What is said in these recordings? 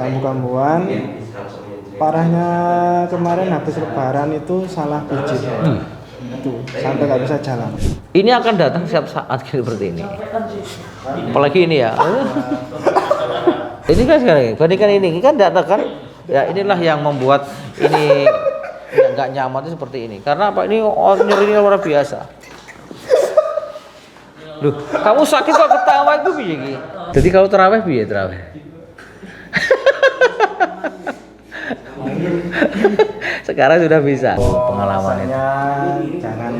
kambuh-kambuhan. Parahnya kemarin habis lebaran itu salah pijit. Itu sampai nggak bisa jalan. Ini akan datang setiap saat seperti ini. Apalagi ini ya. Ini kan sekarang bandingkan ini kan datang kan. Ya inilah yang membuat ini nggak nyaman itu seperti ini. Karena apa? Ini nyerinya luar biasa. Loh, kamu sakit kok ketawa itu piye iki? Jadi kalau terawih piye terawih? Sekarang sudah bisa. Pengalaman itu. Jangan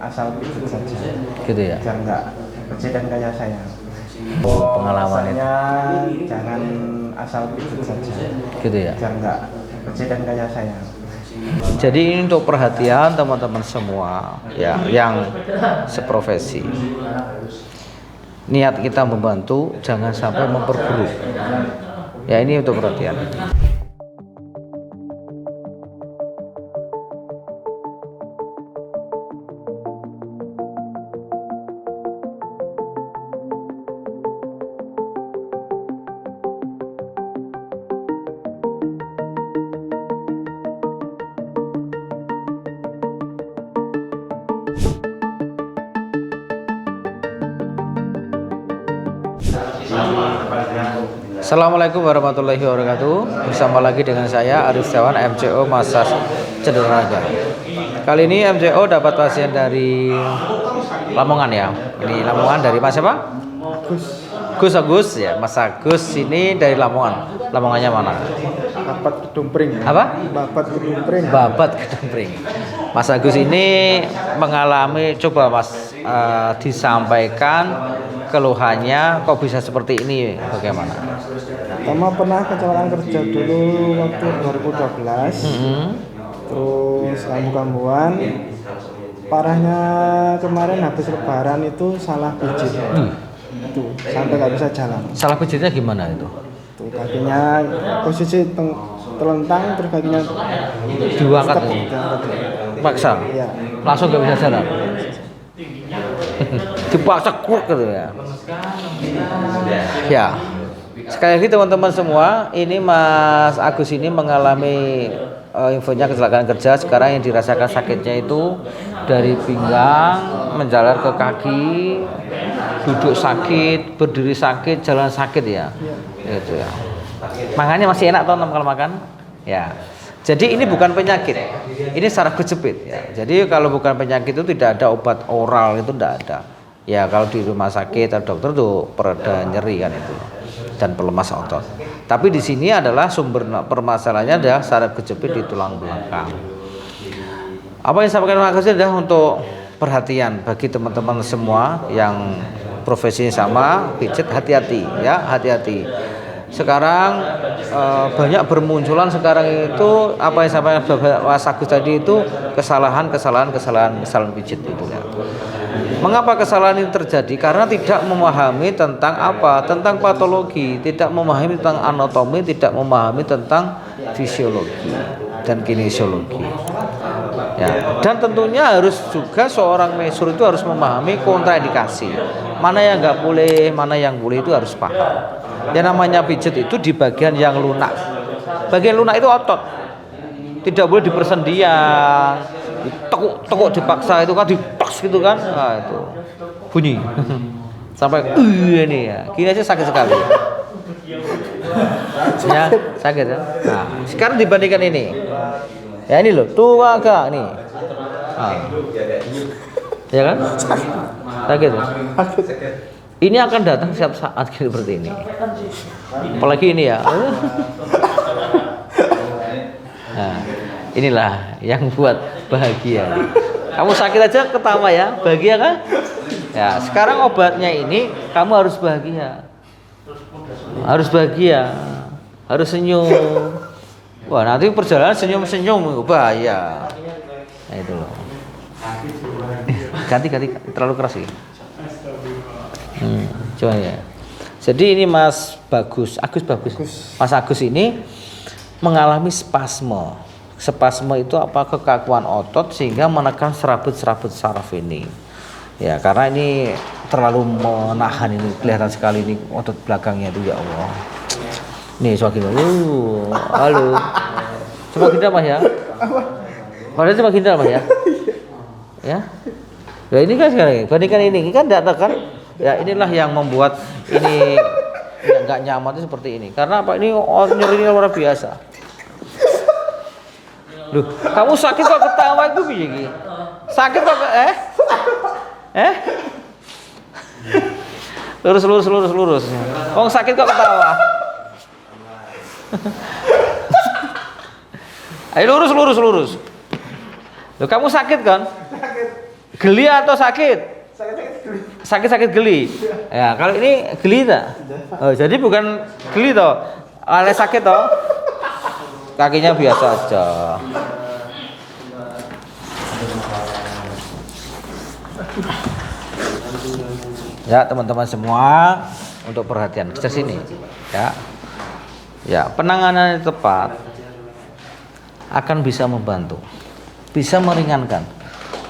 asal pijit saja. Gitu ya. Jangan nggak presiden kayak saya. Pengalaman itu. Jangan asal pijit saja. Gitu ya. Jangan nggak presiden kayak saya. Jadi ini untuk perhatian teman-teman semua ya yang seprofesi. Niat kita membantu, jangan sampai memperburuk. Ya ini untuk perhatian. Assalamualaikum warahmatullahi wabarakatuh. Bersama lagi dengan saya Arif Setiawan, MCO Massage Cederaga. Kali ini MCO dapat pasien dari Lamongan ya. Ini Lamongan dari Mas siapa? Gus Agus ya. Mas Agus ini dari Lamongan. Lamongannya mana? Babat Kedumpring. Apa? Babat Kedumpring. Babat Kedumpring. Mas Agus ini mengalami, coba Mas disampaikan keluhannya kok bisa seperti ini, bagaimana? Pertama pernah kecelakaan kerja dulu waktu 2012. Terus kambuh-kambuhan. Parahnya kemarin habis lebaran itu salah pijit. Itu sampai nggak bisa jalan. Salah pijitnya gimana itu? Tuh kakinya posisi telentang, terus kakinya Diangkat step, nih? diangkat. Paksa? Iya. Langsung nggak bisa jalan? Dipaksa kurk gitu ya. Ya. Sekali lagi teman-teman semua, ini Mas Agus ini mengalami infonya kecelakaan kerja. Sekarang yang dirasakan sakitnya itu dari pinggang menjalar ke kaki, duduk sakit, berdiri sakit, jalan sakit ya. Gitu ya. Makannya masih enak toh kalau makan? Ya. Jadi ini bukan penyakit, ini saraf kejepit ya. Jadi kalau bukan penyakit itu tidak ada obat oral, itu tidak ada. Ya kalau di rumah sakit atau dokter tuh pereda nyeri kan itu dan pelemas otot. Tapi di sini adalah sumber permasalahannya adalah saraf kejepit di tulang belakang. Apa yang saya sampaikan makasih adalah untuk perhatian bagi teman-teman semua yang profesinya sama, pijat, hati-hati ya, hati-hati. Sekarang banyak bermunculan sekarang itu apa yang sampai Mas Agus tadi itu kesalahan pijit itu ya. Mengapa kesalahan ini terjadi? Karena tidak memahami tentang apa? Tentang patologi, tidak memahami tentang anatomi, tidak memahami tentang fisiologi dan kinesiologi. Ya, dan tentunya harus juga seorang mesur itu harus memahami kontraindikasi. Mana yang nggak boleh, mana yang boleh itu harus paham. Yang namanya pijat itu di bagian yang lunak. Bagian lunak itu otot. Tidak boleh dipersendian, ditekuk dipaksa itu kan dipas gitu kan. Nah, itu bunyi. Sampai ini ya. Kini aja sakit sekali. Ya, sakit ya. Nah, sekarang dibandingkan ini. Ya ini loh, tua agak nih. Nah. Ya kan? Sakit ya? Ini akan datang setiap saat seperti ini. Apalagi ini ya. Nah, inilah yang buat bahagia. Kamu sakit aja ketawa ya, bahagia kan? Ya, sekarang obatnya ini kamu harus bahagia. Harus bahagia. Harus senyum. Wah, nanti perjalanan senyum-senyum bahaya. Nah, itu loh. Ganti terlalu keras sih. Coba ya. Jadi ini Mas Agus. Mas Agus ini mengalami spasme. Spasme itu apa? Kekakuan otot sehingga menekan serabut-serabut saraf ini. Ya, karena ini terlalu menahan ini, kelihatan sekali ini otot belakangnya itu ya Allah. Nih coba gini. Halo. Coba gini Mas ya. Padahal coba gini Mas ya. Ya. Ya ini kan sekarang bandingkan ini kan tidak kan. Ya inilah yang membuat ini nggak nyaman itu seperti ini. Karena apa? Ini nyerinya luar biasa. Loh, kamu sakit kok ketawa itu piye? Sakit kok lurus. Wong sakit kok ketawa. Ayo lurus. Loh, kamu sakit kan? Sakit. Geli atau sakit? Sakit geli. Ya, kalau ini geli tak? Oh, jadi bukan geli toh. Alias sakit toh. Kakinya biasa aja. Ya, teman-teman semua untuk perhatian ke sini. Ya. Ya, penanganan yang tepat akan bisa membantu, bisa meringankan.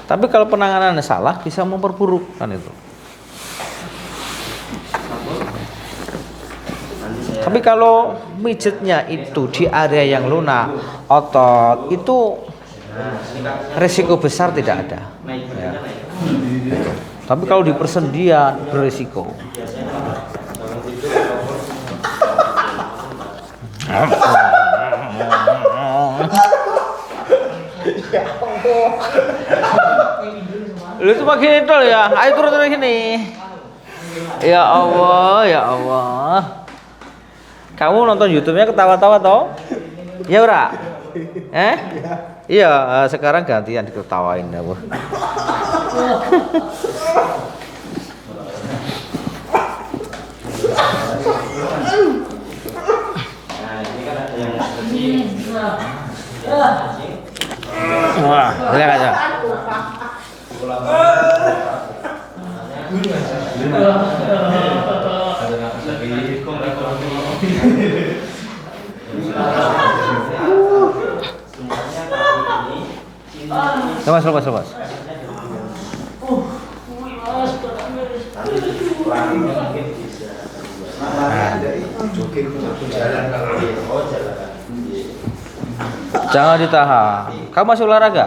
Tapi kalau penanganan salah bisa memperburuk kan itu. Tapi kalau mijetnya itu di area yang lunak, otot, itu resiko besar tidak ada. Ya. Tapi kalau di persendian berisiko. Lu cuma gini dol ya, ayo turun dari sini. Ya Allah. Kamu nonton YouTube-nya ketawa-tawa toh? Ya ora? Iya, sekarang gantian diketawain aku. Wah, lihat aja. Lepas. Jangan ditahan. Kamu masih olahraga?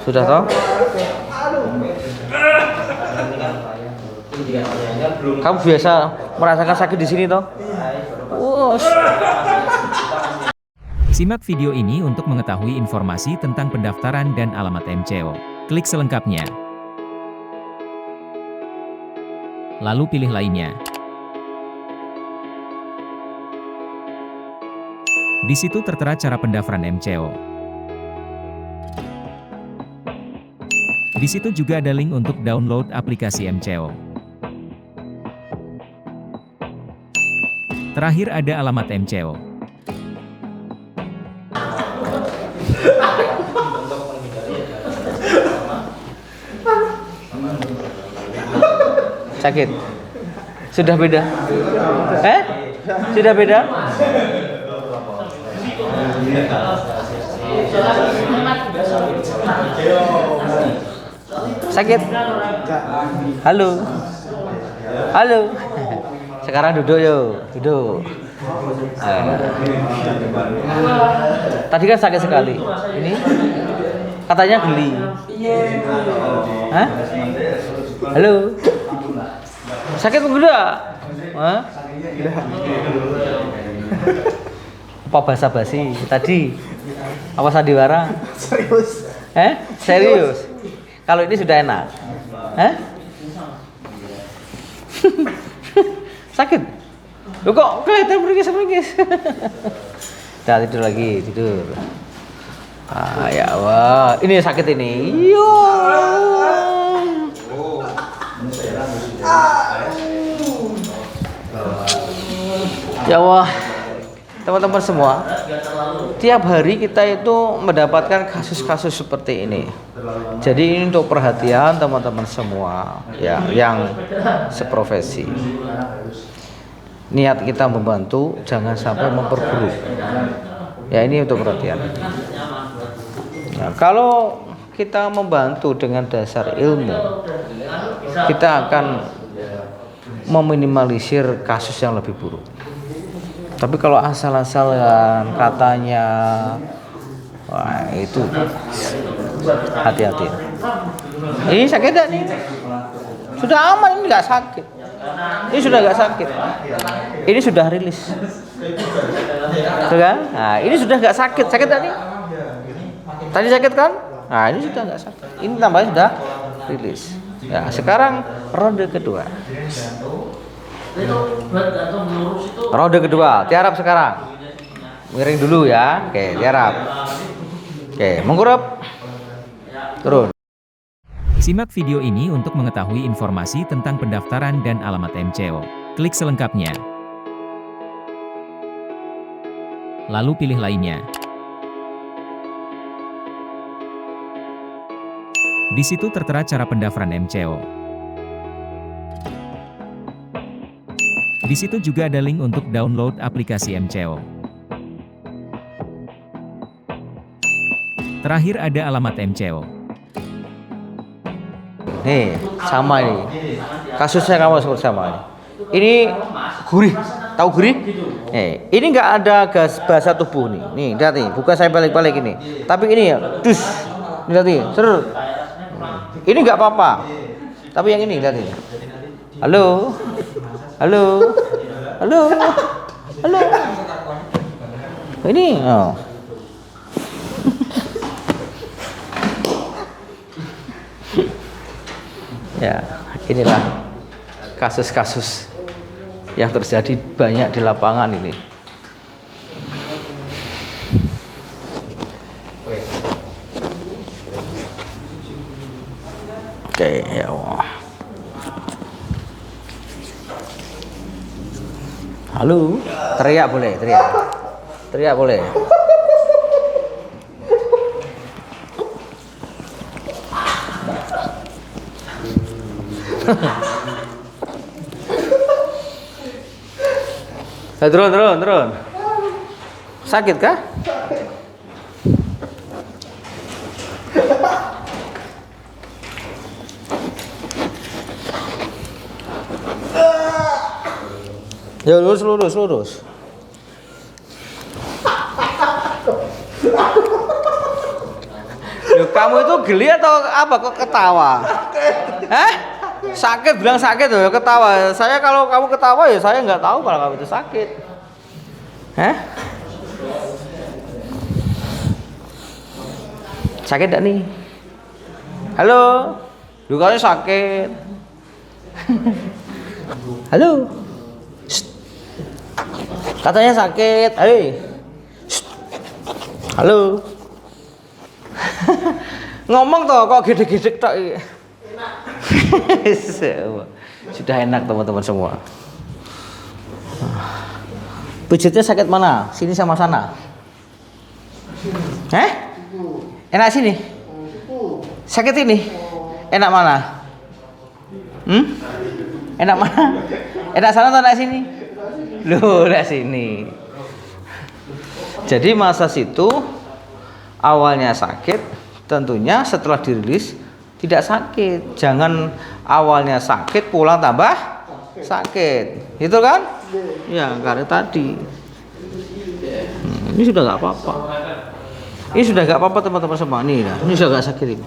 Sudah toh? Kamu biasa merasakan sakit di sini toh? Simak video ini untuk mengetahui informasi tentang pendaftaran dan alamat MCO. Klik selengkapnya. Lalu pilih lainnya. Di situ tertera cara pendaftaran MCO. Di situ juga ada link untuk download aplikasi MCO. Terakhir ada alamat MCO. Sakit? Sudah beda? Sudah beda? Sakit? Halo? Sekarang duduk yuk, duduk. Tadi kan sakit sekali. Ini katanya geli. Halo? Sakit enggak? Apa basa-basi tadi? Apa sandiwara? Serius. Serius? Kalau ini sudah enak? Sakit? Lu kok kelihatan meringis? Dah tidur lagi, tidur. Ya Allah, ini sakit ini. Ya Allah, teman-teman semua, tiap hari kita itu mendapatkan kasus-kasus seperti ini. Jadi ini untuk perhatian teman-teman semua ya, yang seprofesi. Niat kita membantu, jangan sampai memperburuk. Ya ini untuk perhatian. Ya, kalau kita membantu dengan dasar ilmu, kita akan meminimalisir kasus yang lebih buruk. Tapi kalau asal-asalan katanya, wah itu hati-hati. Ini sakit enggak nih? Sudah aman, ini nggak sakit. Ini sudah nggak sakit. Ini sudah rilis. Tuh kan? Nah, ini sudah nggak sakit. Sakit enggak nih? Tadi sakit kan? Nah, ini sudah nggak sakit. Ini tambahnya sudah rilis. Ya, sekarang ronde kedua. Ronde kedua, tiarap sekarang. Miring dulu ya. Oke, tiarap. Oke, mengkurap. Turun. Simak video ini untuk mengetahui informasi tentang pendaftaran dan alamat MCO. Klik selengkapnya. Lalu pilih lainnya. Di situ tertera cara pendaftaran MCO. Di situ juga ada link untuk download aplikasi MCO. Terakhir ada alamat MCO. Nih, sama ini. Kasusnya kamu seperti sama ini. Ini gurih, tahu gurih? Ini nggak ada gas bahasa tubuh nih. Nih, lihat nih, bukan saya balik-balik ini. Tapi ini ya, dus. Lihat nih, seru. Ini nggak apa-apa. Tapi yang ini lihat nih. Halo, halo, halo, halo. Ini, oh. Ya, inilah kasus-kasus yang terjadi banyak di lapangan ini. Oke, ya Allah. Halo, teriak boleh, teriak. Teriak boleh. Turun. Sakit kah? Ya lurus. Loh, kamu itu geli atau apa kok ketawa? Sakit, bilang sakit loh, ketawa. Saya kalau kamu ketawa ya saya nggak tahu kalau kamu itu sakit. Sakit enggak nih? Halo, lukanya sakit. Halo. Shh. Katanya sakit. Hei. Shh. Halo. Ngomong toh kok gede-gede tok. Sudah enak teman-teman semua. Pijitnya sakit mana? Sini sama sana? Enak sini? Sakit ini? Enak mana? Enak mana? Enak sana atau enak sini? Loh, enak sini. Jadi masa situ awalnya sakit, tentunya setelah dirilis tidak sakit. Jangan awalnya sakit pulang tambah sakit, gitu kan? Ya karena tadi ini sudah nggak apa-apa. Ini sudah nggak apa-apa teman-teman semua. Nih, ini sudah nggak sakit ini.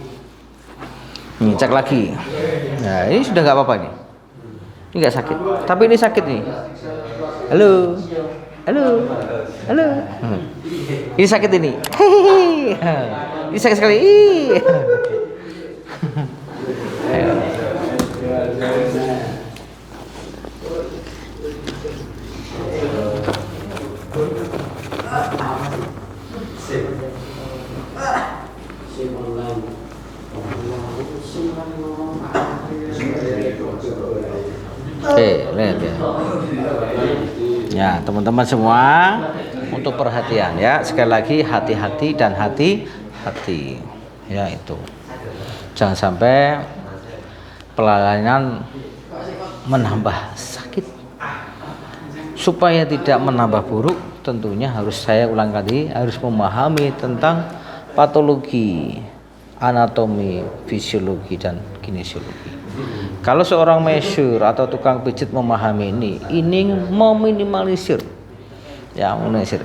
Nih cek lagi. Nah ini sudah nggak apa-apa nih. Ini nggak sakit. Tapi ini sakit nih. Halo, halo, halo. Ini sakit ini. Ini sakit sekali. Oke, lihat ya. Ya, teman-teman semua untuk perhatian ya. Sekali lagi hati-hati dan hati-hati. Ya itu. Jangan sampai pelayanan menambah sakit. Supaya tidak menambah buruk, tentunya harus saya ulang tadi harus memahami tentang patologi, anatomi, fisiologi dan kinesiologi. Kalau seorang masyhur atau tukang pijit memahami ini meminimalisir ya munisir,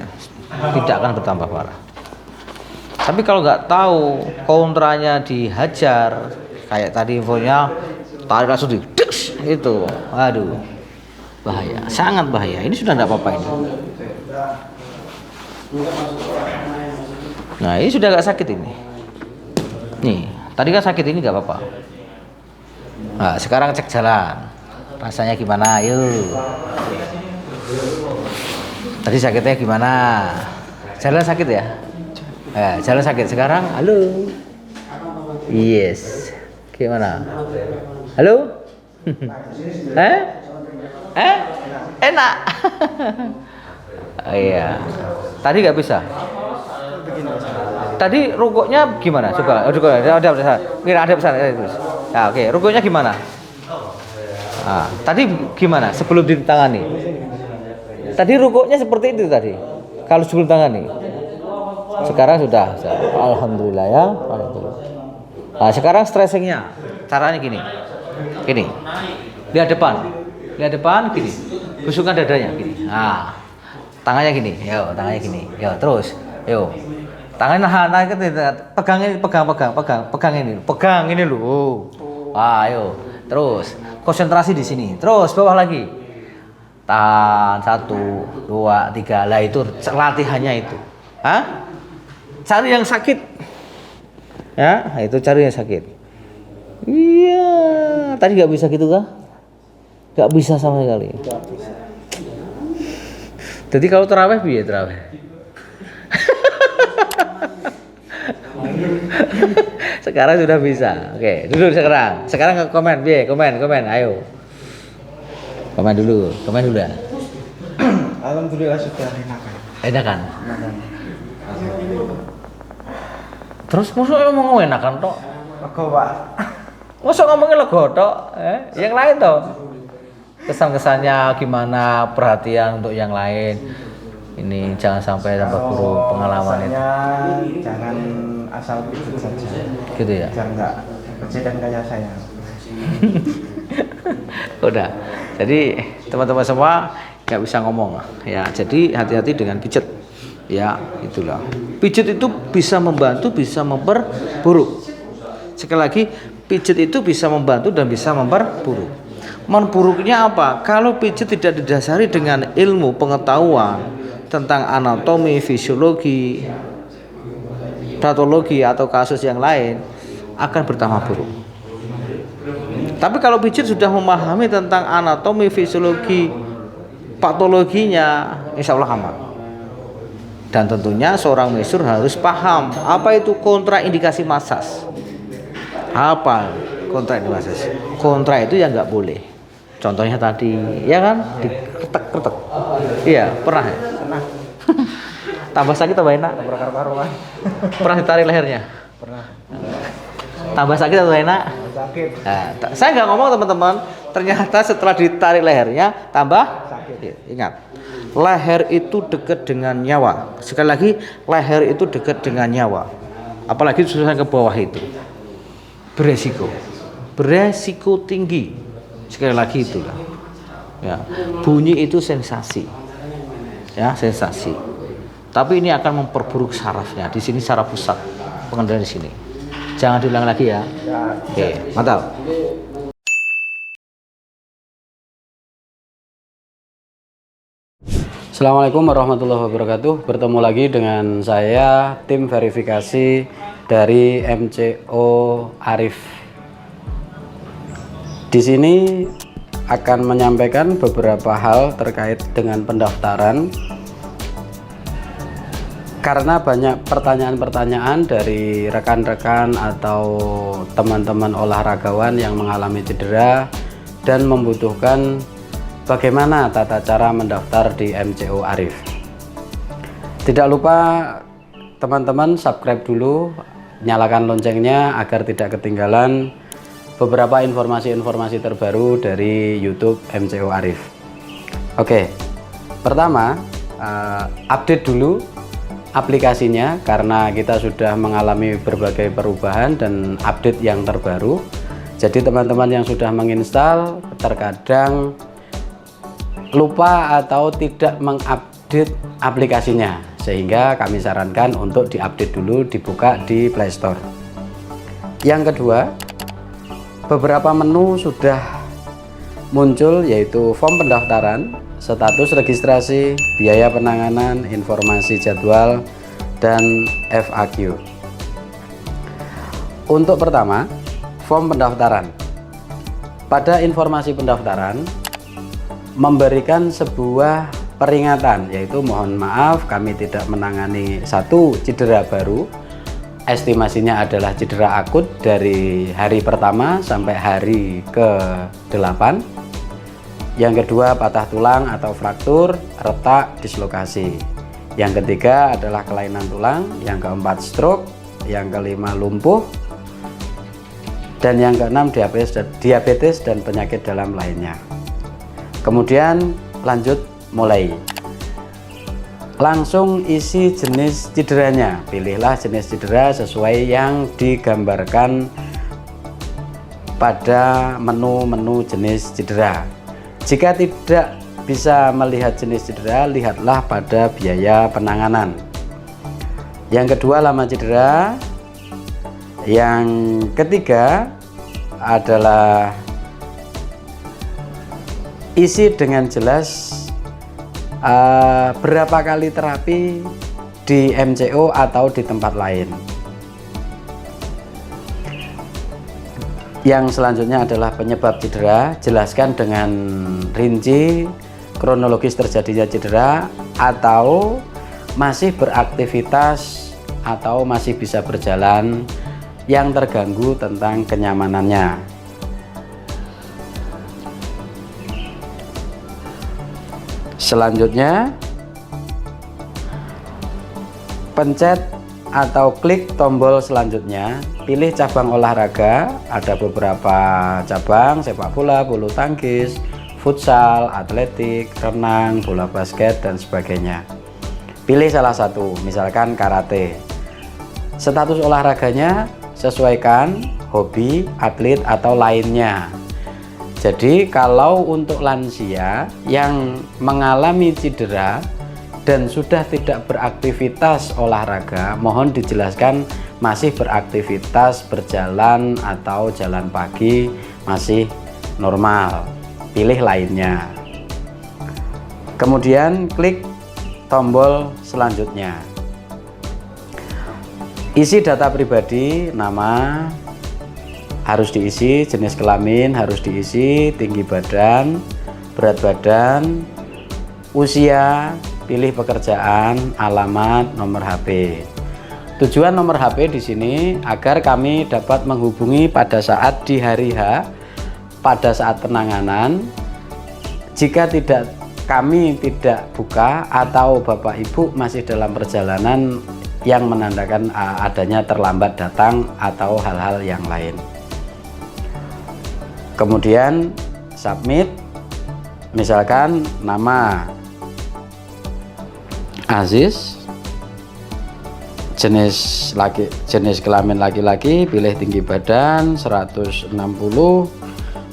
tidak akan bertambah parah. Tapi kalau nggak tahu kontranya dihajar, kayak tadi infonya tarik langsung itu, aduh, bahaya, sangat bahaya. Ini sudah nggak apa-apa ini. Nah ini sudah nggak sakit ini. Nih, tadi kan sakit ini nggak apa-apa. Nah, sekarang cek jalan, rasanya gimana? Yuk. Tadi sakitnya gimana? Jalan sakit ya? Jalan sakit. Sekarang, halo. Yes. Gimana? Halo? Enak. Oh, iya. Tadi nggak bisa. Tadi rukuknya gimana? Coba. Ada besar. Kira ada besar. Nah, oke. Rukuknya gimana? Nah, tadi gimana sebelum ditangani? Tadi rukuknya seperti itu tadi. Kalau sebelum tangani. Sekarang sudah. Alhamdulillah ya. Alhamdulillah. Nah, sekarang stressingnya. Caranya gini. Gini. Lihat depan gini. Busukkan dadanya gini. Nah. Tangannya gini. Yo, tangannya gini. Yo, terus. Yo. Tangannya pegang ini. Pegang ini loh. Ayo. Terus konsentrasi di sini. Terus bawah lagi. Tahan 1, 2, 3. Lah itu latihannya itu. Hah? Cari yang sakit. Ya, itu cari yang sakit. Iya, tadi nggak bisa gitu kah? Nggak bisa sama sekali. Jadi kalau terawih biar terawih. Sekarang sudah bisa. Oke, duduk sekarang. Sekarang ke komen, komen. Ayo. Komen dulu ya. Alhamdulillah sudah enakan. Enakan. Terus maksudnya ngomong enakan tok? Lego, Pak. Masa ngomongin lego tok? Yang lain toh? Kesan-kesannya gimana? Perhatian untuk yang lain. Ini jangan sampai tambah buruk pengalaman itu. Jangan asal pijit saja. Gitu ya. Jangan nggak presiden kayak saya. Udah. Jadi teman-teman semua nggak bisa ngomong ya. Jadi hati-hati dengan pijet. Ya, itulah. Pijet itu bisa membantu, bisa memperburuk. Sekali lagi, pijet itu bisa membantu dan bisa memperburuk. Memburuknya apa? Kalau pijet tidak didasari dengan ilmu pengetahuan tentang anatomi, fisiologi, patologi atau kasus yang lain, akan bertambah buruk. Tapi kalau pijet sudah memahami tentang anatomi, fisiologi, patologinya, insya Allah aman. Dan tentunya seorang mesur harus paham apa itu kontraindikasi masas. Apa kontraindikasi masas? Kontra itu yang nggak boleh. Contohnya tadi, ya kan? Diketek-ketek. Iya, pernah ya? Pernah. Tambah sakit tambah enak. Pernah ditarik lehernya? Pernah. Tambah sakit atau enak? Sakit. Nah, saya nggak ngomong teman-teman. Ternyata setelah ditarik lehernya tambah sakit. Ingat, leher itu dekat dengan nyawa. Sekali lagi, leher itu dekat dengan nyawa. Apalagi susunan ke bawah itu beresiko tinggi. Sekali lagi itulah. Ya, bunyi itu sensasi. Ya, sensasi. Tapi ini akan memperburuk sarafnya. Di sini saraf pusat pengendalian di sini. Jangan diulang lagi ya. Oke, mantap. Assalamualaikum warahmatullahi wabarakatuh. Bertemu lagi dengan saya, tim verifikasi dari MCO Arif. Di sini akan menyampaikan beberapa hal terkait dengan pendaftaran. Karena banyak pertanyaan-pertanyaan dari rekan-rekan atau teman-teman olahragawan yang mengalami cedera dan membutuhkan bagaimana tata cara mendaftar di MCO Arif. Tidak lupa teman-teman subscribe dulu, nyalakan loncengnya agar tidak ketinggalan beberapa informasi-informasi terbaru dari YouTube MCO Arif. Oke, pertama update dulu aplikasinya karena kita sudah mengalami berbagai perubahan dan update yang terbaru. Jadi teman-teman yang sudah menginstal terkadang lupa atau tidak update aplikasinya, sehingga kami sarankan untuk diupdate dulu, dibuka di Play Store. Yang kedua, beberapa menu sudah muncul, yaitu form pendaftaran, status registrasi, biaya penanganan, informasi jadwal, dan FAQ. Untuk pertama, form pendaftaran. Pada informasi pendaftaran memberikan sebuah peringatan, yaitu mohon maaf kami tidak menangani satu cedera baru. Estimasinya adalah cedera akut dari hari pertama sampai hari ke-8. Yang kedua, patah tulang atau fraktur, retak, dislokasi. Yang ketiga adalah kelainan tulang. Yang keempat, stroke. Yang kelima, lumpuh. Dan yang keenam, diabetes dan penyakit dalam lainnya. Kemudian lanjut mulai. Langsung isi jenis cederanya. Pilihlah jenis cedera sesuai yang digambarkan pada menu-menu jenis cedera. Jika tidak bisa melihat jenis cedera, lihatlah pada biaya penanganan. Yang kedua, lama cedera. Yang ketiga adalah isi dengan jelas berapa kali terapi di MCO atau di tempat lain. Yang selanjutnya adalah penyebab cedera. Jelaskan dengan rinci kronologis terjadinya cedera, atau masih beraktivitas atau masih bisa berjalan, yang terganggu tentang kenyamanannya. Selanjutnya, pencet atau klik tombol selanjutnya, pilih cabang olahraga. Ada beberapa cabang: sepak bola, bulu tangkis, futsal, atletik, renang, bola basket, dan sebagainya. Pilih salah satu, misalkan karate. Status olahraganya sesuaikan hobi, atlet, atau lainnya. Jadi kalau untuk lansia yang mengalami cedera dan sudah tidak beraktivitas olahraga, mohon dijelaskan masih beraktivitas berjalan atau jalan pagi masih normal. Pilih lainnya. Kemudian klik tombol selanjutnya. Isi data pribadi, nama harus diisi, jenis kelamin harus diisi, tinggi badan, berat badan, usia, pilih pekerjaan, alamat, nomor HP. Tujuan nomor HP di sini agar kami dapat menghubungi pada saat di hari H, pada saat penanganan. Jika kami tidak buka atau Bapak Ibu masih dalam perjalanan yang menandakan adanya terlambat datang atau hal-hal yang lain. Kemudian submit, misalkan nama Aziz, jenis kelamin laki-laki, pilih tinggi badan 160,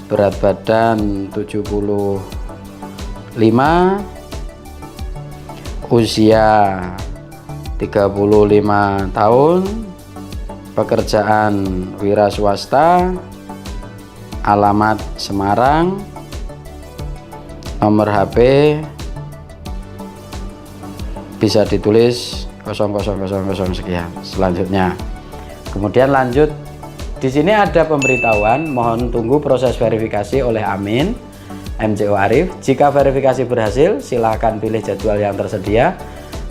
berat badan 75, usia 35 tahun, pekerjaan wira swasta, alamat Semarang, nomor HP bisa ditulis 0000 sekian. Selanjutnya, kemudian lanjut. Di sini ada pemberitahuan, mohon tunggu proses verifikasi oleh Amin MCO Arif. Jika verifikasi berhasil, silakan pilih jadwal yang tersedia.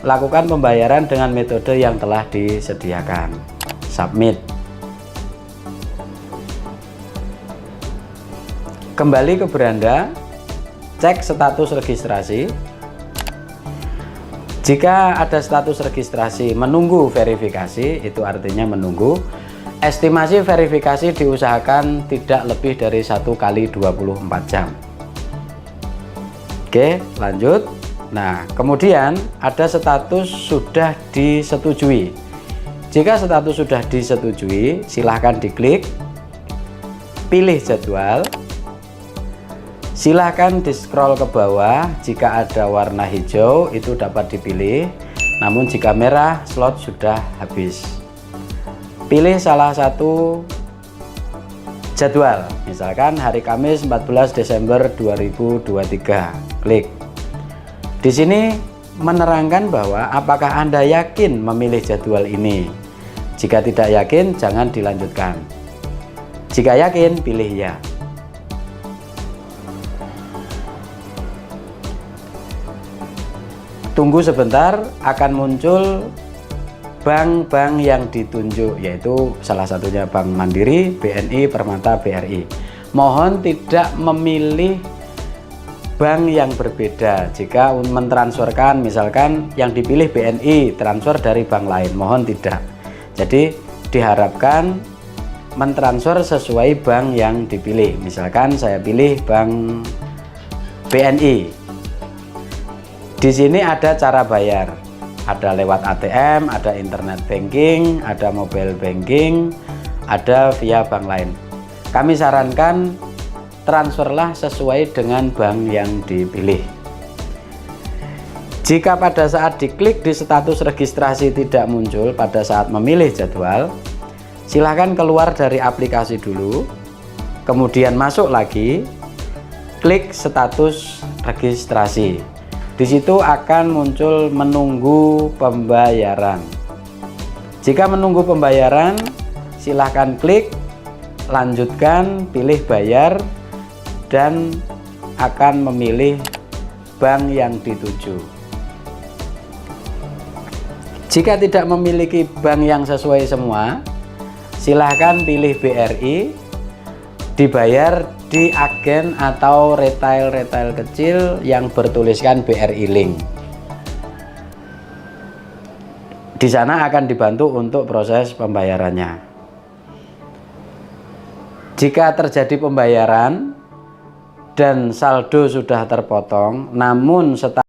Lakukan pembayaran dengan metode yang telah disediakan. Submit. Kembali ke beranda, cek status registrasi. Jika ada status registrasi menunggu verifikasi, itu artinya menunggu. Estimasi verifikasi diusahakan tidak lebih dari 1 kali 24 jam. Oke, lanjut. Nah, kemudian ada status sudah disetujui. Jika status sudah disetujui, silahkan diklik, pilih jadwal. Silahkan di scroll ke bawah, jika ada warna hijau itu dapat dipilih, namun jika merah slot sudah habis. Pilih salah satu jadwal, misalkan hari Kamis 14 Desember 2023, klik. Di sini menerangkan bahwa apakah Anda yakin memilih jadwal ini. Jika tidak yakin, jangan dilanjutkan. Jika yakin, pilih ya. Tunggu sebentar, akan muncul bank-bank yang ditunjuk, yaitu salah satunya Bank Mandiri, BNI, Permata, BRI. Mohon tidak memilih bank yang berbeda. Jika mentransferkan, misalkan yang dipilih BNI, transfer dari bank lain, mohon tidak. Jadi diharapkan mentransfer sesuai bank yang dipilih. Misalkan saya pilih bank BNI. Di sini ada cara bayar, ada lewat ATM, ada internet banking, ada mobile banking, ada via bank lain. Kami sarankan transferlah sesuai dengan bank yang dipilih. Jika pada saat diklik di status registrasi tidak muncul pada saat memilih jadwal, silahkan keluar dari aplikasi dulu, kemudian masuk lagi, klik status registrasi. Di situ akan muncul menunggu pembayaran. Jika menunggu pembayaran, silahkan klik, lanjutkan, pilih bayar, dan akan memilih bank yang dituju. Jika tidak memiliki bank yang sesuai semua, silahkan pilih BRI, dibayar di agen atau retail kecil yang bertuliskan BRI Link. Di sana akan dibantu untuk proses pembayarannya. Jika terjadi pembayaran dan saldo sudah terpotong, namun setelah